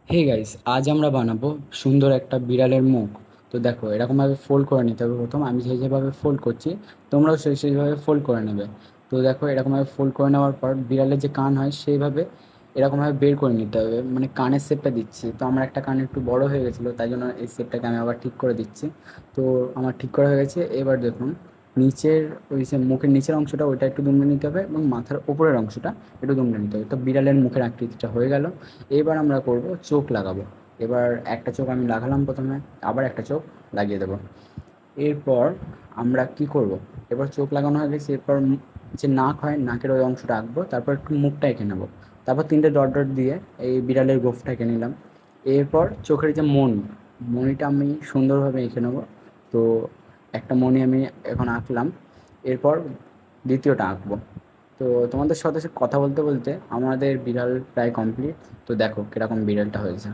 Hey guys, আজ আমরা বানাবো সুন্দর একটা বিড়ালের মুখ। তো দেখো, এরকমভাবে ফোল্ড করে নিতে হবে। প্রথম আমি যেভাবে ফোল্ড করছি, তোমরাও সেইভাবে ফোল্ড করে নেবে। তো দেখো, এরকমভাবে ফোল্ড করে নেওয়ার পর বিড়ালের যে কান হয় সেইভাবে এরকমভাবে বের করে নিতে হবে। মানে কানের শেপটা দিচ্ছি, তো আমার একটা কান একটু বড় হয়ে গেছিলো, তাই জন্য এই শেপটাকে আমি আবার ঠিক করে দিচ্ছি। তো আমার ঠিক করা হয়ে গেছে। এবার দেখুন, নিচের ওই যে মুখের নিচের অংশটা ওইটা একটু দুমড়ে নিতে হবে, এবং মাথার উপরের অংশটা একটু দুমড়ে নিতে হবে। তো বিড়ালের মুখের আকৃতিটা হয়ে গেল। এবার আমরা করব চোখ লাগাবো। এবার একটা চোখ আমি লাগালাম প্রথমে, আবার একটা চোখ লাগিয়ে দেবো। এরপর আমরা কি করব, এবার চোখ লাগানো হয়ে গেছে। এরপর যে নাক হয়, নাকের ওই অংশটা আঁকবো, তারপর একটু মুখটা এঁকে নেবো। তারপর তিনটে ডট ডট দিয়ে এই বিড়ালের গোঁফটা এঁকে নিলাম। এরপর চোখের যে মণি, মণিটা আমি সুন্দরভাবে এঁকে নেবো। তো একটা মণি আমি এখন আঁকলাম। এরপর দ্বিতীয়টা আঁকবো। তো তোমাদের সাথে কথা বলতে বলতে আমাদের বিড়াল প্রায় কমপ্লিট। তো দেখো কিরকম বিড়ালটা হয়েছে।